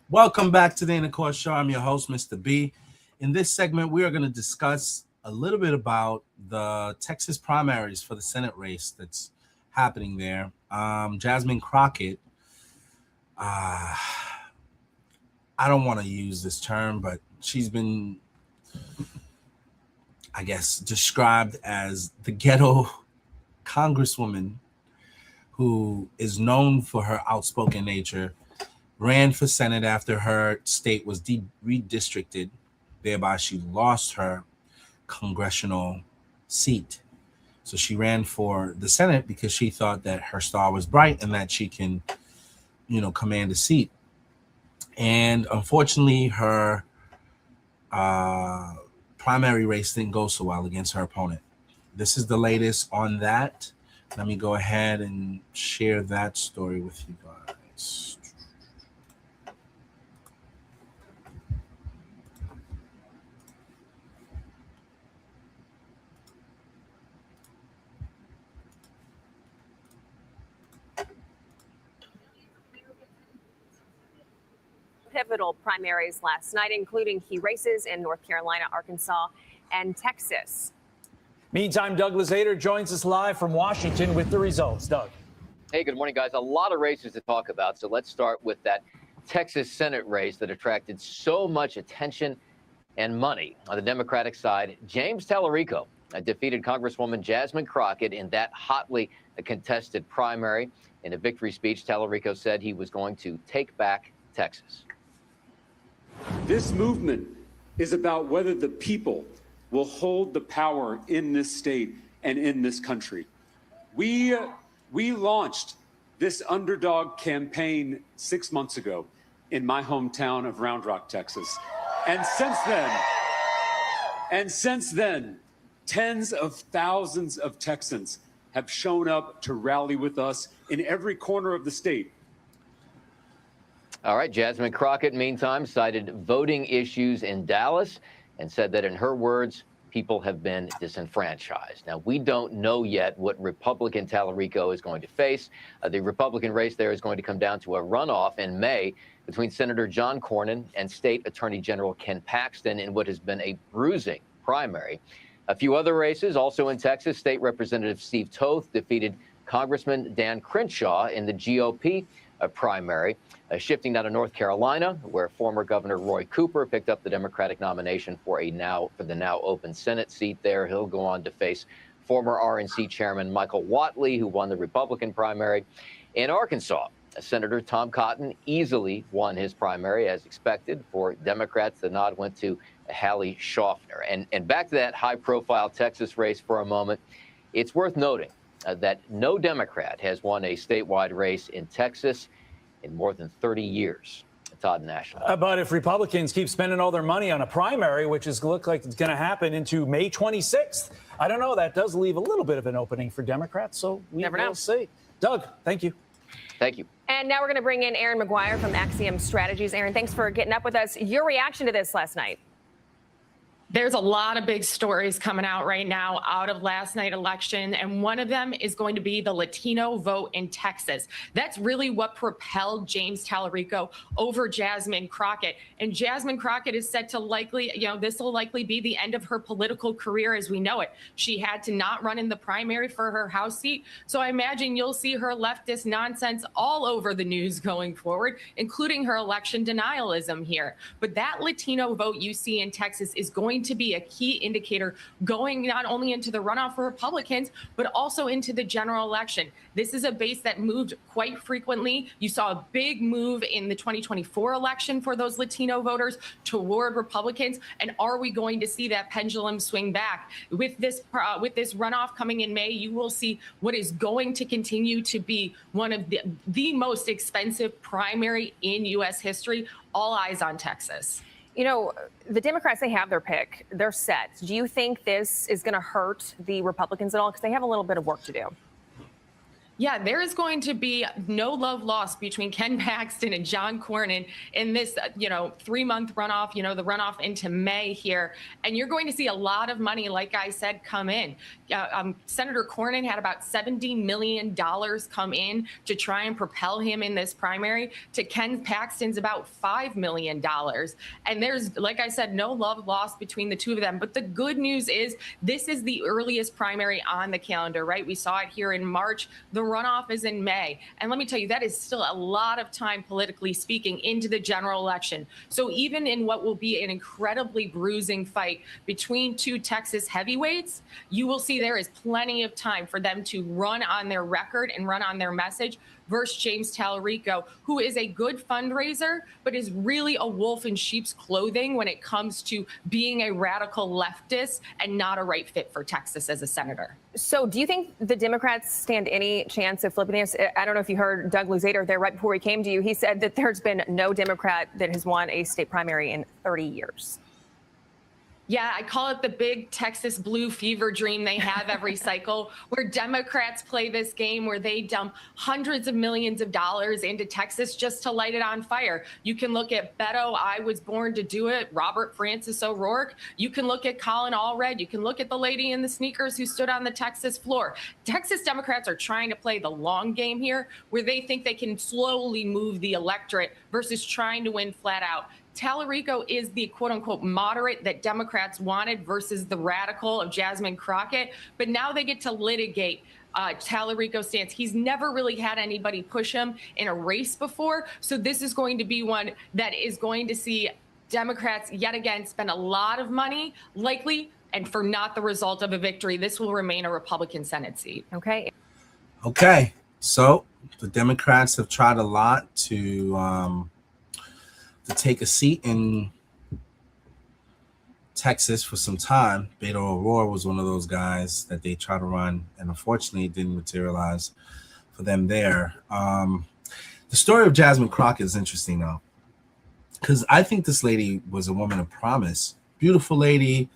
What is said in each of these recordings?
Welcome back to the Inner Court Show. I'm your host, Mr. B. In this segment, we are going to discuss a little bit about the Texas primaries for the Senate race that's happening there. Jasmine Crockett, I don't want to use this term, but she's been, I guess, described as the ghetto congresswoman who is known for her outspoken nature, ran for Senate after her state was redistricted. Thereby, she lost her congressional seat. So she ran for the Senate because she thought that her star was bright and that she can, command a seat. And unfortunately, her primary race didn't go so well against her opponent. This is the latest on that. Let me go ahead and share that story with you guys. Pivotal primaries last night, including key races in North Carolina, Arkansas, and Texas. Meantime, Doug Lazader joins us live from Washington with the results. Doug. Hey, good morning, guys. A lot of races to talk about. So let's start with that Texas Senate race that attracted so much attention and money. On the Democratic side, James Tallarico defeated Congresswoman Jasmine Crockett in that hotly contested primary. In a victory speech, Tallarico said he was going to take back Texas. This movement is about whether the people will hold the power in this state and in this country. We launched this underdog campaign 6 months ago in my hometown of Round Rock, Texas. And since then, tens of thousands of Texans have shown up to rally with us in every corner of the state. All right, Jasmine Crockett, meantime, cited voting issues in Dallas and said that, in her words, people have been disenfranchised. Now, we don't know yet what Republican Tallarico is going to face. The Republican race there is going to come down to a runoff in May between Senator John Cornyn and State Attorney General Ken Paxton in what has been a bruising primary. A few other races also in Texas. State Representative Steve Toth defeated Congressman Dan Crenshaw in the GOP primary. Shifting now to North Carolina, where former Governor Roy Cooper picked up the Democratic nomination for the now open Senate seat there. He'll go on to face former RNC Chairman Michael Whatley, who won the Republican primary. In Arkansas, Senator Tom Cotton easily won his primary, as expected. For Democrats, the nod went to Hallie Schaffner. And back to that high-profile Texas race for a moment. It's worth noting that no Democrat has won a statewide race in Texas in more than 30 years. Todd National. But if Republicans keep spending all their money on a primary, which is look like it's going to happen into May 26th, I don't know. That does leave a little bit of an opening for Democrats. So we will see. Doug, thank you. Thank you. And now we're going to bring in Aaron McGuire from Axiom Strategies. Aaron, thanks for getting up with us. Your reaction to this last night? There's a lot of big stories coming out right now out of last night's election, and one of them is going to be the Latino vote in Texas. That's really what propelled James Tallarico over Jasmine Crockett. And Jasmine Crockett is set to likely, this will likely be the end of her political career as we know it. She had to not run in the primary for her House seat. So I imagine you'll see her leftist nonsense all over the news going forward, including her election denialism here. But that Latino vote you see in Texas is going to be a key indicator going not only into the runoff for Republicans, but also into the general election. This is a base that moved quite frequently. You saw a big move in the 2024 election for those Latino voters toward Republicans. And are we going to see that pendulum swing back? With this runoff coming in May, you will see what is going to continue to be one of the most expensive primary in U.S. history. All eyes on Texas. The Democrats, they have their pick. They're set. Do you think this is going to hurt the Republicans at all? Because they have a little bit of work to do. Yeah, there is going to be no love lost between Ken Paxton and John Cornyn in this, 3-month runoff, the runoff into May here. And you're going to see a lot of money, like I said, come in. Senator Cornyn had about $70 million come in to try and propel him in this primary. To Ken Paxton's about $5 million. And there's, like I said, no love lost between the two of them. But the good news is this is the earliest primary on the calendar, right? We saw it here in March. The runoff is in May. And let me tell you, that is still a lot of time, politically speaking, into the general election. So even in what will be an incredibly bruising fight between two Texas heavyweights, you will see there is plenty of time for them to run on their record and run on their message versus James Tallarico, who is a good fundraiser, but is really a wolf in sheep's clothing when it comes to being a radical leftist and not a right fit for Texas as a senator. So do you think the Democrats stand any chance of flipping this? I don't know if you heard Doug Luzader there right before he came to you. He said that there's been no Democrat that has won a state primary in 30 years. Yeah, I call it the big Texas blue fever dream they have every cycle, where Democrats play this game where they dump hundreds of millions of dollars into Texas just to light it on fire. You can look at Beto, I was born to do it, Robert Francis O'Rourke. You can look at Colin Allred. You can look at the lady in the sneakers who stood on the Texas floor. Texas Democrats are trying to play the long game here, where they think they can slowly move the electorate versus trying to win flat out. Tallarico is the quote unquote moderate that Democrats wanted versus the radical of Jasmine Crockett. But now they get to litigate Tallarico's stance. He's never really had anybody push him in a race before. So this is going to be one that is going to see Democrats yet again spend a lot of money, likely, and for not the result of a victory. This will remain a Republican Senate seat. Okay. So the Democrats have tried a lot to take a seat in Texas for some time. Beto O'Rourke was one of those guys that they tried to run, and unfortunately it didn't materialize for them there. The story of Jasmine Crockett is interesting, though, because I think this lady was a woman of promise. Beautiful lady.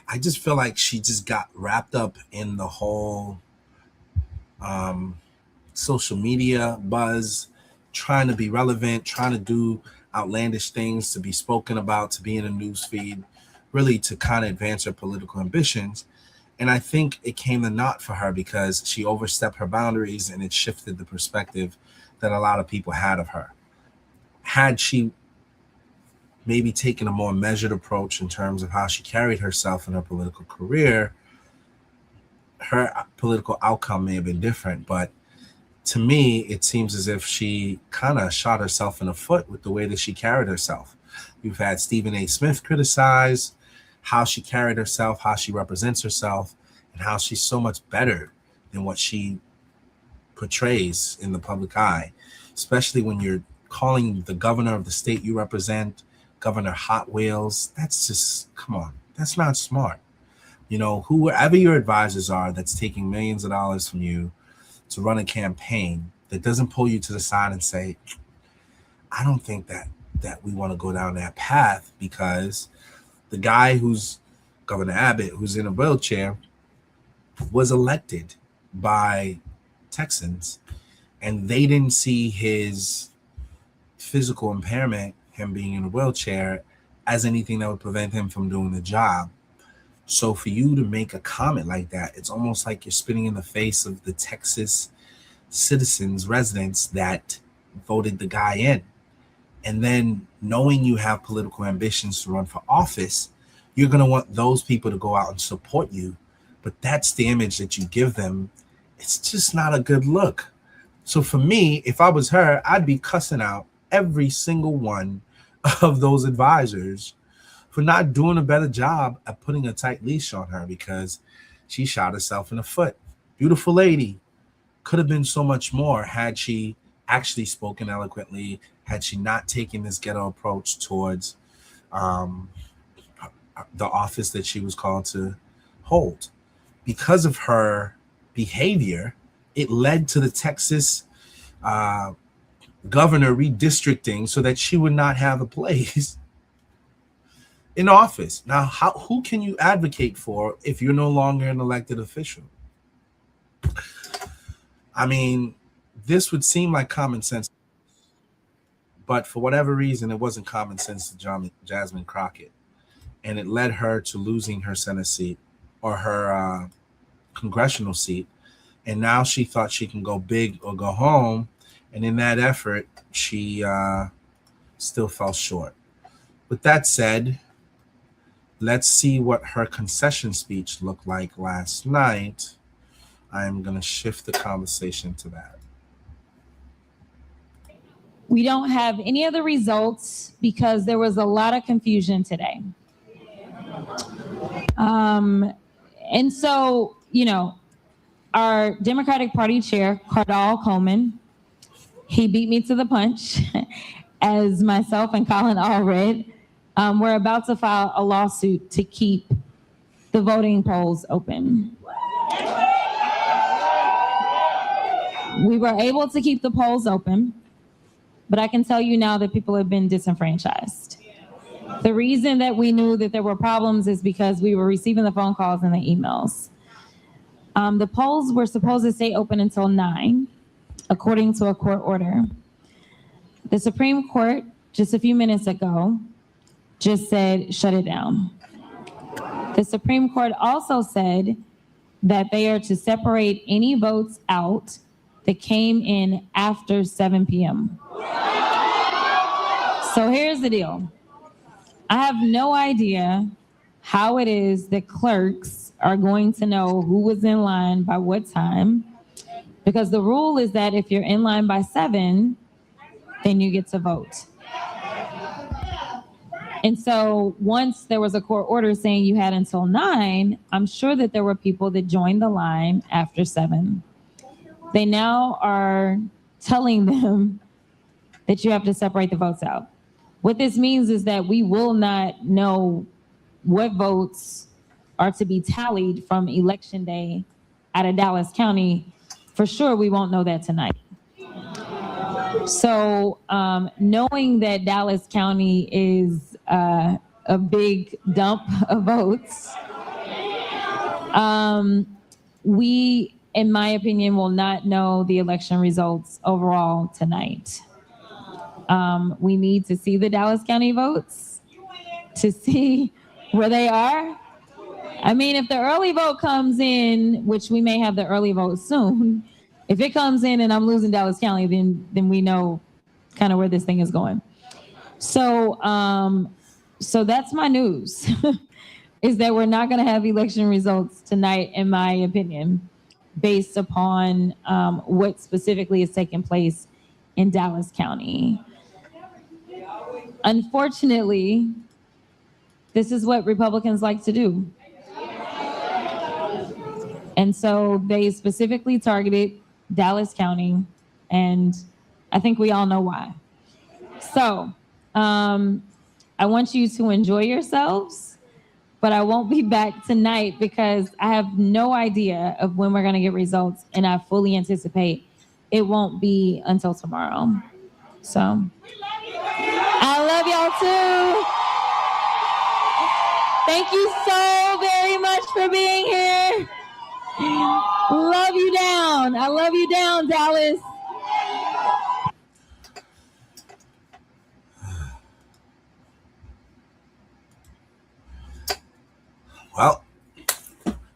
I just feel like she just got wrapped up in the whole social media buzz, trying to be relevant, trying to do outlandish things, to be spoken about, to be in a news feed, really to kind of advance her political ambitions. And I think it came to naught for her because she overstepped her boundaries, and it shifted the perspective that a lot of people had of her. Had she maybe taken a more measured approach in terms of how she carried herself in her political career, her political outcome may have been different. But to me, it seems as if she kind of shot herself in the foot with the way that she carried herself. You've had Stephen A. Smith criticize how she carried herself, how she represents herself, and how she's so much better than what she portrays in the public eye, especially when you're calling the governor of the state you represent Governor Hot Wheels. That's just, come on, that's not smart. Whoever your advisors are that's taking millions of dollars from you to run a campaign, that doesn't pull you to the side and say, I don't think that we want to go down that path, because the guy who's Governor Abbott, who's in a wheelchair, was elected by Texans, and they didn't see his physical impairment, him being in a wheelchair, as anything that would prevent him from doing the job. So for you to make a comment like that, it's almost like you're spitting in the face of the Texas citizens, residents that voted the guy in. And then knowing you have political ambitions to run for office, you're going to want those people to go out and support you. But that's the image that you give them. It's just not a good look. So for me, if I was her, I'd be cussing out every single one of those advisors for not doing a better job at putting a tight leash on her, because she shot herself in the foot. Beautiful lady. Could have been so much more had she actually spoken eloquently, had she not taken this ghetto approach towards the office that she was called to hold. Because of her behavior, it led to the Texas governor redistricting so that she would not have a place in office. Now, who can you advocate for if you're no longer an elected official? I mean, this would seem like common sense, but for whatever reason, it wasn't common sense to Jasmine Crockett, and it led her to losing her Senate seat or her congressional seat. And now she thought she can go big or go home, and in that effort, she still fell short. With that said, let's see what her concession speech looked like last night. I'm going to shift the conversation to that. We don't have any of the results because there was a lot of confusion today. And so, our Democratic Party chair, Cardall Coleman, he beat me to the punch, as myself and Colin all read. We're about to file a lawsuit to keep the voting polls open. We were able to keep the polls open, but I can tell you now that people have been disenfranchised. The reason that we knew that there were problems is because we were receiving the phone calls and the emails. The polls were supposed to stay open until 9, according to a court order. The Supreme Court, just a few minutes ago, just said, shut it down. The Supreme Court also said that they are to separate any votes out that came in after 7 p.m. So here's the deal. I have no idea how it is that clerks are going to know who was in line by what time, because the rule is that if you're in line by 7, then you get to vote. And so once there was a court order saying you had until 9, I'm sure that there were people that joined the line after 7. They now are telling them that you have to separate the votes out. What this means is that we will not know what votes are to be tallied from Election Day out of Dallas County. For sure, we won't know that tonight. So knowing that Dallas County is a big dump of votes, we, in my opinion, will not know the election results overall tonight. We need to see the Dallas County votes to see where they are. I mean, if the early vote comes in, which we may have the early vote soon, if it comes in and I'm losing Dallas County, then we know kind of where this thing is going. So so that's my news, is that we're not going to have election results tonight, in my opinion, based upon what specifically is taking place in Dallas County. Unfortunately, this is what Republicans like to do. And so they specifically targeted Dallas County, and I think we all know why. So I want you to enjoy yourselves, but I won't be back tonight because I have no idea of when we're going to get results, and I fully anticipate it won't be until tomorrow. So I love y'all too. Thank you so very much for being here. Love you down. I love you down, Dallas. Well,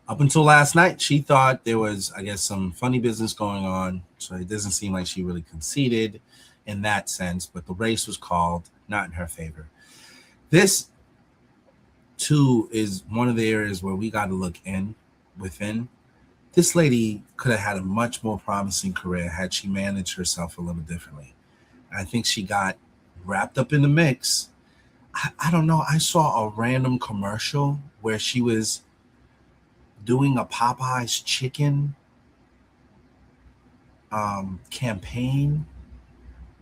up until last night, she thought there was, I guess, some funny business going on. So it doesn't seem like she really conceded in that sense, but the race was called not in her favor. This, too, is one of the areas where we got to look within. This lady could have had a much more promising career had she managed herself a little differently. I think she got wrapped up in the mix. I don't know. I saw a random commercial where she was doing a Popeye's chicken campaign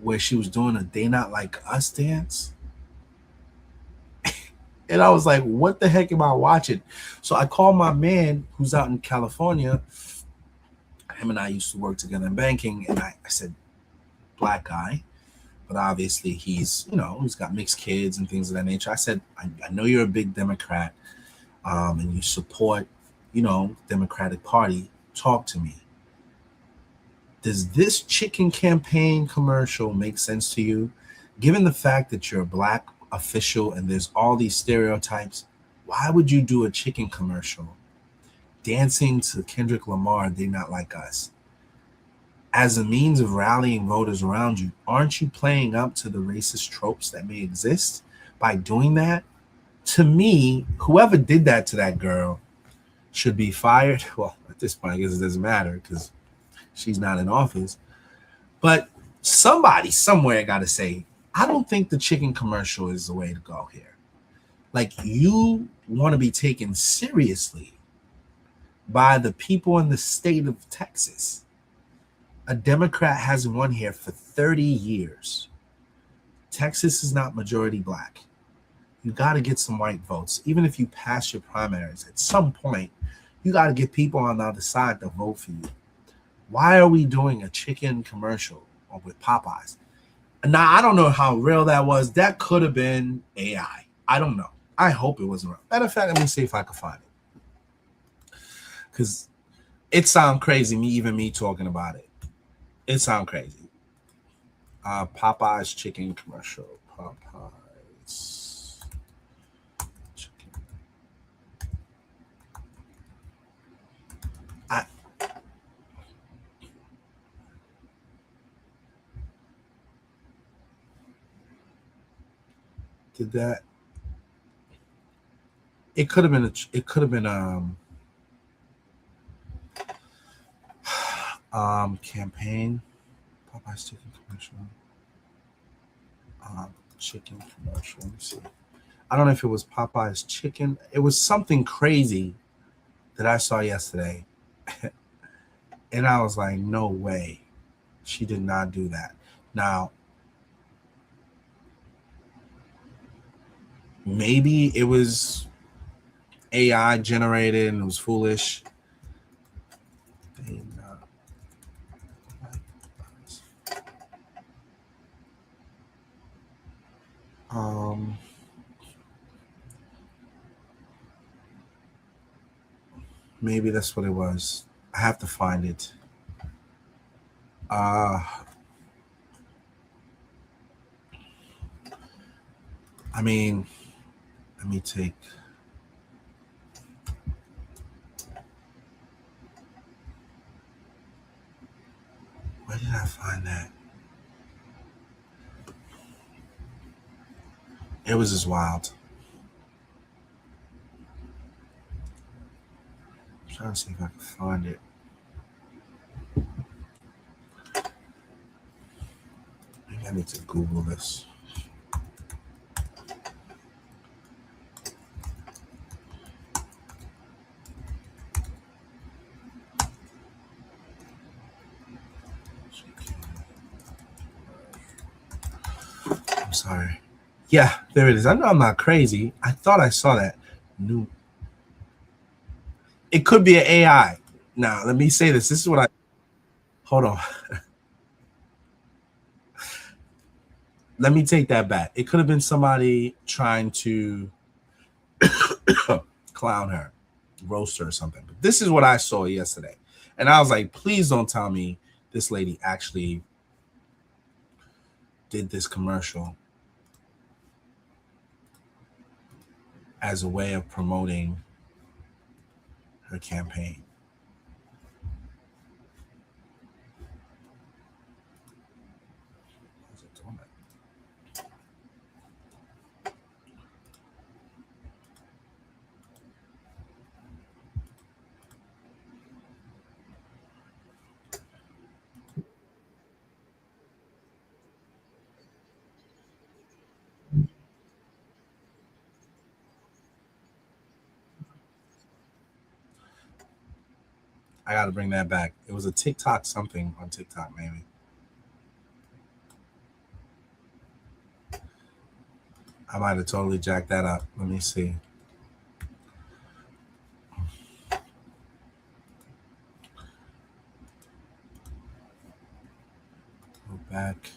where she was doing a They Not Like Us dance. And I was like, what the heck am I watching? So I called my man who's out in California. Him and I used to work together in banking. And I said, black guy. But obviously he's got mixed kids and things of that nature. I said, I know you're a big Democrat and you support, Democratic Party. Talk to me. Does this chicken campaign commercial make sense to you? Given the fact that you're a black official and there's all these stereotypes, why would you do a chicken commercial dancing to Kendrick Lamar, They Not Like Us, as a means of rallying voters around you? Aren't you playing up to the racist tropes that may exist by doing that? To me, whoever did that to that girl should be fired. Well, at this point, I guess it doesn't matter because she's not in office. But somebody somewhere got to say, I don't think the chicken commercial is the way to go here. Like, you want to be taken seriously by the people in the state of Texas. A Democrat hasn't won here for 30 years. Texas is not majority black. You got to get some white votes. Even if you pass your primaries, at some point, you got to get people on the other side to vote for you. Why are we doing a chicken commercial with Popeyes? Now, I don't know how real that was. That could have been AI. I don't know. I hope it wasn't real. Matter of fact, let me see if I can find it. Because it sounds crazy, me talking about it. It sounds crazy. Popeyes chicken commercial. Popeyes chicken. Did that? It could have been campaign. Popeye's chicken commercial. Chicken commercial. Let me see. I don't know if it was Popeye's chicken. It was something crazy that I saw yesterday. And I was like, no way. She did not do that. Now, maybe it was AI generated and it was foolish. Maybe that's what it was. I have to find it. I mean, let me take. Where did I find that? It was just wild. I'm trying to see if I can find it. Maybe I need to Google this. I'm sorry. Yeah, there it is. I know I'm not crazy. I thought I saw that. It could be an AI. Now, let me say this. This is what I... Hold on. Let me take that back. It could have been somebody trying to clown her, roast her or something. But this is what I saw yesterday. And I was like, please don't tell me this lady actually did this commercial as a way of promoting her campaign. How's it doing that? I got to bring that back. It was a TikTok something on TikTok, maybe. I might have totally jacked that up. Let me see. Go back.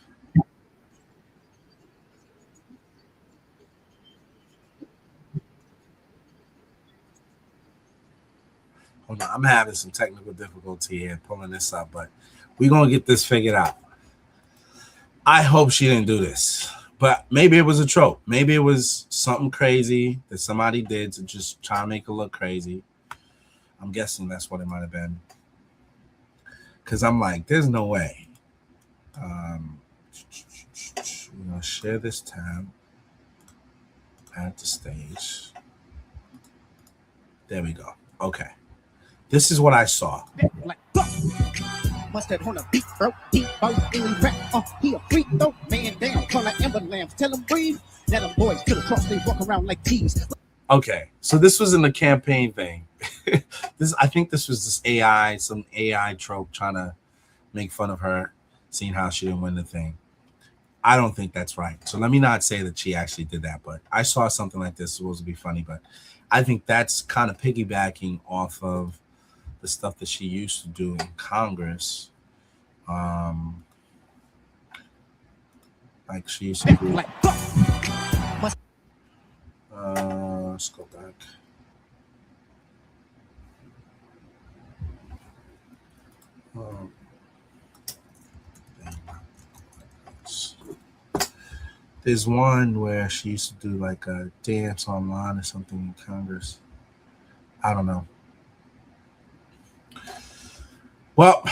Hold on, I'm having some technical difficulty here pulling this up, but We're going to get this figured out. I hope she didn't do this, but maybe it was a trope. Maybe it was something crazy that somebody did to just try to make her look crazy. I'm guessing that's what it might have been. Because I'm like, there's no way. We're going to share this tab at the stage. There we go. Okay. This is what I saw. Mustard on a beat, bro. He both in rap. He a freak, though. Man down. Call that Ember Lambs. Tell him breathe. Let them boys to the cross. They walk around like tees. Okay. So this was in the campaign thing. I think this was this AI, some AI trope trying to make fun of her, seeing how she didn't win the thing. I don't think that's right. So let me not say that she actually did that, but I saw something like this. It was supposed to be funny, but I think that's kind of piggybacking off of the stuff that she used to do in Congress. Like she used to do. Let's go back. There's one where she used to do like a dance online or something in Congress. I don't know. Well,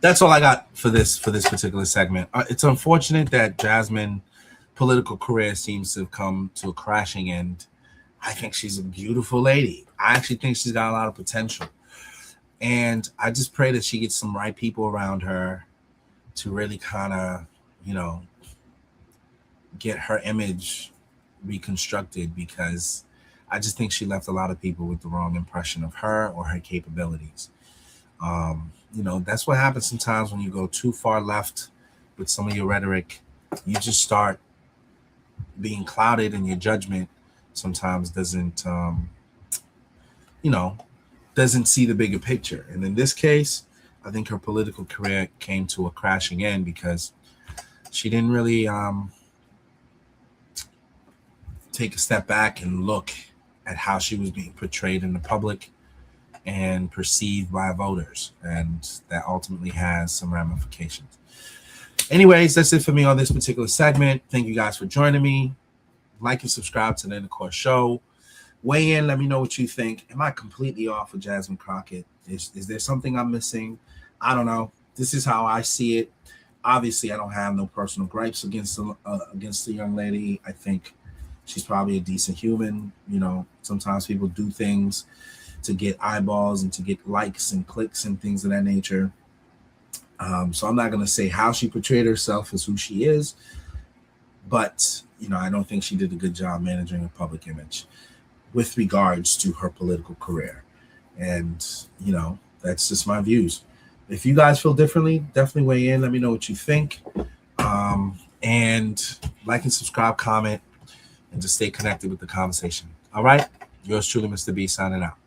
that's all I got for this particular segment. It's unfortunate that Jasmine's political career seems to have come to a crashing end. I think she's a beautiful lady. I actually think she's got a lot of potential. And I just pray that she gets some right people around her to really kind of, get her image reconstructed, because I just think she left a lot of people with the wrong impression of her or her capabilities. That's what happens sometimes when you go too far left with some of your rhetoric. You just start being clouded, and your judgment sometimes doesn't see the bigger picture. And in this case, I think her political career came to a crashing end because she didn't really take a step back and look at how she was being portrayed in the public and perceived by voters. And that ultimately has some ramifications. Anyways, that's it for me on this particular segment. Thank you guys for joining me. Like and subscribe to the Intercourse Show. Weigh in. Let me know what you think. Am I completely off with Jasmine Crockett? Is there something I'm missing? I don't know. This is how I see it. Obviously, I don't have no personal gripes against the young lady. I think she's probably a decent human. Sometimes people do things to get eyeballs and to get likes and clicks and things of that nature. So I'm not going to say how she portrayed herself as who she is, but I don't think she did a good job managing her public image with regards to her political career. And that's just my views. If you guys feel differently, definitely weigh in. Let me know what you think. And like and subscribe, comment, and just stay connected with the conversation. All right? Yours truly, Mr. B, signing out.